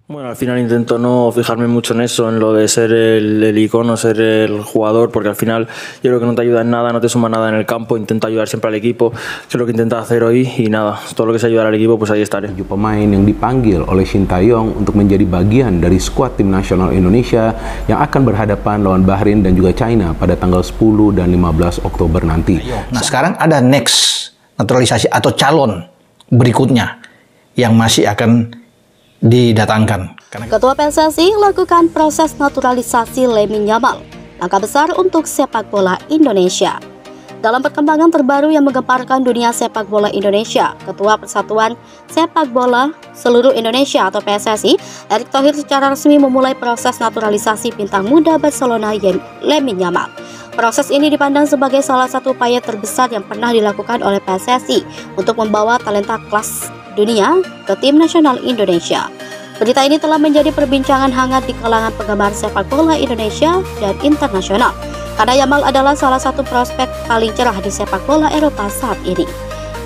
Bueno, al final intento no fijarme mucho en eso, en lo de ser el icono, ser el jugador, porque al final yo creo que no te ayuda en nada, no te suma nada en el campo. Intento ayudar siempre al equipo, que es lo que intento hacer hoy, y nada, todo lo que sea ayudar al equipo, pues ahí estaré. 7 pemain yang dipanggil oleh Sintayong untuk menjadi bagian dari skuad tim nasional Indonesia yang akan berhadapan lawan Bahrain dan juga China pada tanggal 10 dan 15 Oktober nanti. Nah, sekarang ada next naturalisasi atau calon berikutnya yang masih akan didatangkan. Ketua PSSI lakukan proses naturalisasi Lamine Yamal, langkah besar untuk sepak bola Indonesia. Dalam perkembangan terbaru yang menggemparkan dunia sepak bola Indonesia, Ketua Persatuan Sepak Bola Seluruh Indonesia atau PSSI, Erick Thohir secara resmi memulai proses naturalisasi bintang muda Barcelona Lamine Yamal. Proses ini dipandang sebagai salah satu upaya terbesar yang pernah dilakukan oleh PSSI untuk membawa talenta kelas dunia ke tim nasional Indonesia. Berita ini telah menjadi perbincangan hangat di kalangan penggemar sepak bola Indonesia dan internasional, karena Yamal adalah salah satu prospek paling cerah di sepak bola Eropa saat ini.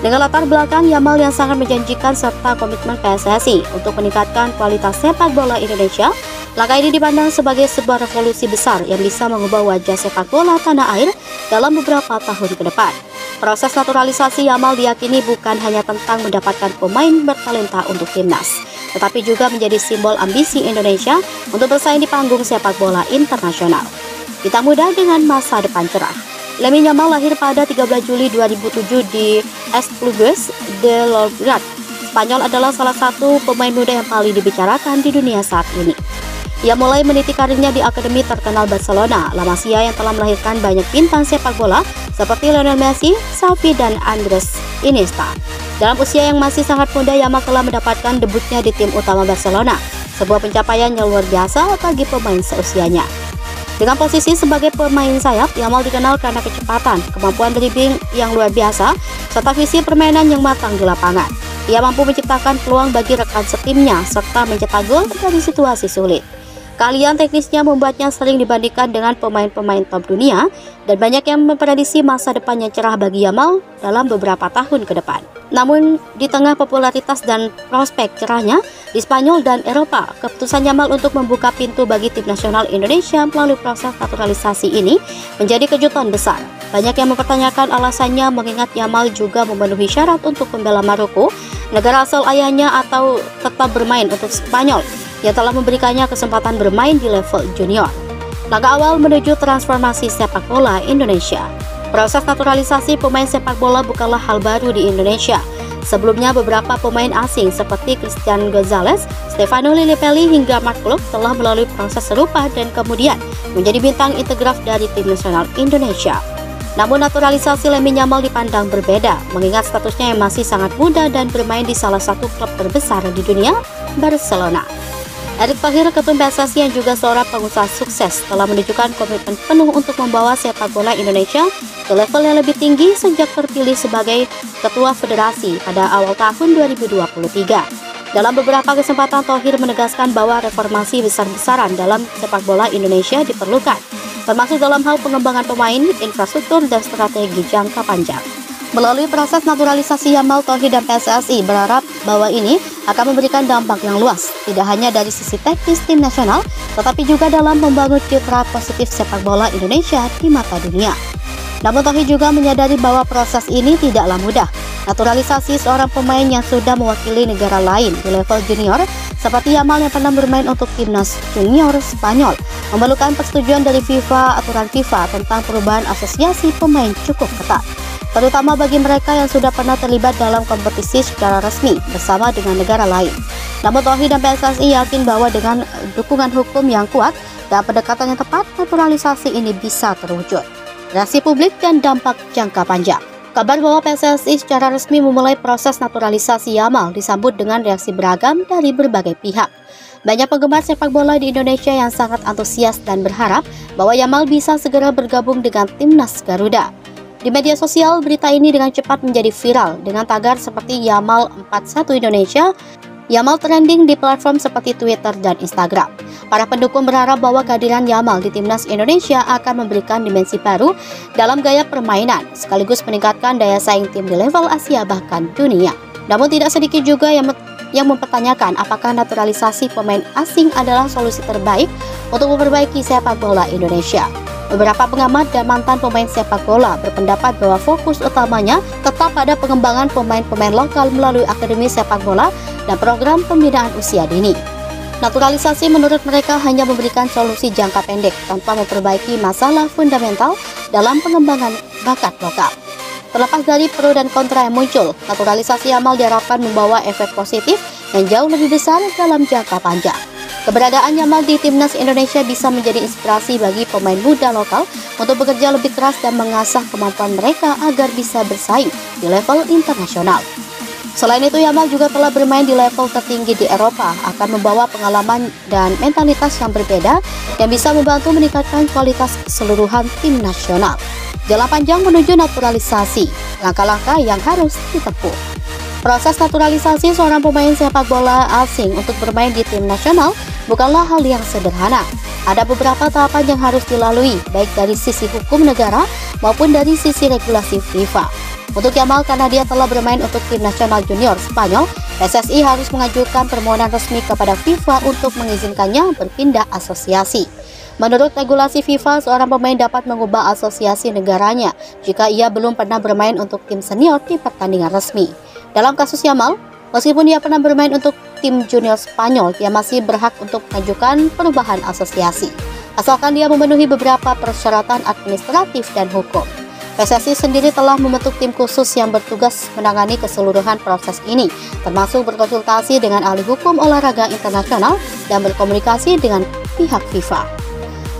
Dengan latar belakang Yamal yang sangat menjanjikan serta komitmen PSSI untuk meningkatkan kualitas sepak bola Indonesia, langkah ini dipandang sebagai sebuah revolusi besar yang bisa mengubah wajah sepak bola tanah air dalam beberapa tahun ke depan. Proses naturalisasi Yamal diyakini bukan hanya tentang mendapatkan pemain bertalenta untuk timnas, tetapi juga menjadi simbol ambisi Indonesia untuk bersaing di panggung sepak bola internasional. Bintang muda dengan masa depan cerah. Lamine Yamal lahir pada 13 Juli 2007 di Esplugues de Llobregat. Spanyol adalah salah satu pemain muda yang paling dibicarakan di dunia saat ini. Ia mulai meniti karirnya di akademi terkenal Barcelona, La Masia, yang telah melahirkan banyak bintang sepak bola seperti Lionel Messi, Xavi, dan Andres Iniesta. Dalam usia yang masih sangat muda, Yamal telah mendapatkan debutnya di tim utama Barcelona, sebuah pencapaian yang luar biasa bagi pemain seusianya. Dengan posisi sebagai pemain sayap, Yamal dikenal karena kecepatan, kemampuan dribbling yang luar biasa, serta visi permainan yang matang di lapangan. Ia mampu menciptakan peluang bagi rekan setimnya, serta mencetak gol dari situasi sulit. Keahlian teknisnya membuatnya sering dibandingkan dengan pemain-pemain top dunia, dan banyak yang memprediksi masa depan yang cerah bagi Yamal dalam beberapa tahun ke depan. Namun, di tengah popularitas dan prospek cerahnya di Spanyol dan Eropa, keputusan Yamal untuk membuka pintu bagi tim nasional Indonesia melalui proses naturalisasi ini menjadi kejutan besar. Banyak yang mempertanyakan alasannya, mengingat Yamal juga memenuhi syarat untuk membela Maroko, negara asal ayahnya, atau tetap bermain untuk Spanyol yang telah memberikannya kesempatan bermain di level junior. Langkah awal menuju transformasi sepak bola Indonesia. Proses naturalisasi pemain sepak bola bukanlah hal baru di Indonesia. Sebelumnya, beberapa pemain asing seperti Christian Gonzalez, Stefano Lillipelli, hingga Mark Klok telah melalui proses serupa dan kemudian menjadi bintang integraf dari tim nasional Indonesia. Namun naturalisasi Lamine Yamal dipandang berbeda, mengingat statusnya yang masih sangat muda dan bermain di salah satu klub terbesar di dunia, Barcelona. Erick Thohir, ketum PSSI yang juga seorang pengusaha sukses, telah menunjukkan komitmen penuh untuk membawa sepak bola Indonesia ke level yang lebih tinggi sejak terpilih sebagai Ketua Federasi pada awal tahun 2023. Dalam beberapa kesempatan, Thohir menegaskan bahwa reformasi besar-besaran dalam sepak bola Indonesia diperlukan, termasuk dalam hal pengembangan pemain, infrastruktur, dan strategi jangka panjang. Melalui proses naturalisasi Yamal, Thohir dan PSSI berharap bahwa ini akan memberikan dampak yang luas, tidak hanya dari sisi teknis tim nasional, tetapi juga dalam membangun citra positif sepak bola Indonesia di mata dunia. Namun Thohir juga menyadari bahwa proses ini tidaklah mudah. Naturalisasi seorang pemain yang sudah mewakili negara lain di level junior, seperti Yamal yang pernah bermain untuk timnas junior Spanyol, memerlukan persetujuan dari FIFA. Aturan FIFA tentang perubahan asosiasi pemain cukup ketat, terutama bagi mereka yang sudah pernah terlibat dalam kompetisi secara resmi bersama dengan negara lain. Namun Thohir dan PSSI yakin bahwa dengan dukungan hukum yang kuat dan pendekatan yang tepat, naturalisasi ini bisa terwujud. Reaksi publik dan dampak jangka panjang. Kabar bahwa PSSI secara resmi memulai proses naturalisasi Yamal disambut dengan reaksi beragam dari berbagai pihak. Banyak penggemar sepak bola di Indonesia yang sangat antusias dan berharap bahwa Yamal bisa segera bergabung dengan timnas Garuda. Di media sosial, berita ini dengan cepat menjadi viral dengan tagar seperti Yamal 41 Indonesia. Yamal trending di platform seperti Twitter dan Instagram. Para pendukung berharap bahwa kehadiran Yamal di timnas Indonesia akan memberikan dimensi baru dalam gaya permainan, sekaligus meningkatkan daya saing tim di level Asia bahkan dunia. Namun tidak sedikit juga yang yang mempertanyakan apakah naturalisasi pemain asing adalah solusi terbaik untuk memperbaiki sepak bola Indonesia. Beberapa pengamat dan mantan pemain sepak bola berpendapat bahwa fokus utamanya tetap pada pengembangan pemain-pemain lokal melalui akademi sepak bola dan program pembinaan usia dini. Naturalisasi menurut mereka hanya memberikan solusi jangka pendek tanpa memperbaiki masalah fundamental dalam pengembangan bakat lokal. Terlepas dari pro dan kontra yang muncul, naturalisasi Yamal diharapkan membawa efek positif yang jauh lebih besar dalam jangka panjang. Keberadaan Yamal di timnas Indonesia bisa menjadi inspirasi bagi pemain muda lokal untuk bekerja lebih keras dan mengasah kemampuan mereka agar bisa bersaing di level internasional. Selain itu, Yamal juga telah bermain di level tertinggi di Eropa, akan membawa pengalaman dan mentalitas yang berbeda yang bisa membantu meningkatkan kualitas keseluruhan tim nasional. Jalan panjang menuju naturalisasi, langkah-langkah yang harus ditempuh. Proses naturalisasi seorang pemain sepak bola asing untuk bermain di tim nasional bukanlah hal yang sederhana. Ada beberapa tahapan yang harus dilalui, baik dari sisi hukum negara maupun dari sisi regulasi FIFA. Untuk Yamal, karena dia telah bermain untuk tim nasional junior Spanyol, PSSI harus mengajukan permohonan resmi kepada FIFA untuk mengizinkannya berpindah asosiasi. Menurut regulasi FIFA, seorang pemain dapat mengubah asosiasi negaranya jika ia belum pernah bermain untuk tim senior di pertandingan resmi. Dalam kasus Yamal, meskipun dia pernah bermain untuk tim junior Spanyol, dia masih berhak untuk mengajukan perubahan asosiasi, asalkan dia memenuhi beberapa persyaratan administratif dan hukum. PSSI sendiri telah membentuk tim khusus yang bertugas menangani keseluruhan proses ini, termasuk berkonsultasi dengan ahli hukum olahraga internasional dan berkomunikasi dengan pihak FIFA.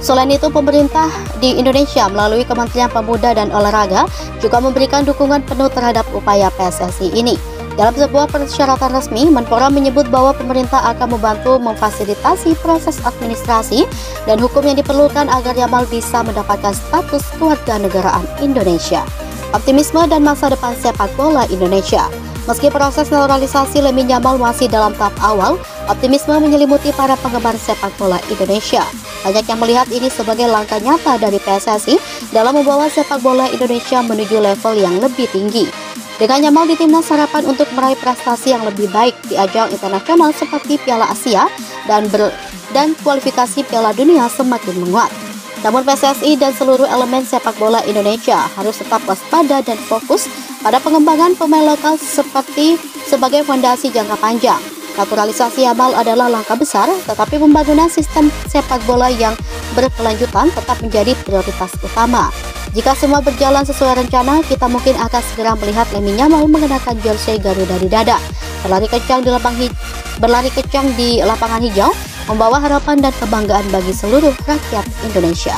Selain itu, pemerintah di Indonesia melalui Kementerian Pemuda dan Olahraga juga memberikan dukungan penuh terhadap upaya PSSI ini. Dalam sebuah persyaratan resmi, Menpora menyebut bahwa pemerintah akan membantu memfasilitasi proses administrasi dan hukum yang diperlukan agar Yamal bisa mendapatkan status kewarganegaraan Indonesia. Optimisme dan masa depan sepak bola Indonesia. Meski proses naturalisasi Lamine Yamal masih dalam tahap awal, optimisme menyelimuti para penggemar sepak bola Indonesia. Banyak yang melihat ini sebagai langkah nyata dari PSSI dalam membawa sepak bola Indonesia menuju level yang lebih tinggi. Dengan Yamal di timnas, harapan untuk meraih prestasi yang lebih baik di ajang internasional seperti Piala Asia dan kualifikasi Piala Dunia semakin menguat. Namun PSSI dan seluruh elemen sepak bola Indonesia harus tetap waspada dan fokus pada pengembangan pemain lokal sebagai fondasi jangka panjang. Naturalisasi Yamal adalah langkah besar, tetapi pembangunan sistem sepak bola yang berkelanjutan tetap menjadi prioritas utama. Jika semua berjalan sesuai rencana, kita mungkin akan segera melihat Lamine Yamal mengenakan jersey Garuda di dada, berlari kencang di lapangan hijau, membawa harapan dan kebanggaan bagi seluruh rakyat Indonesia.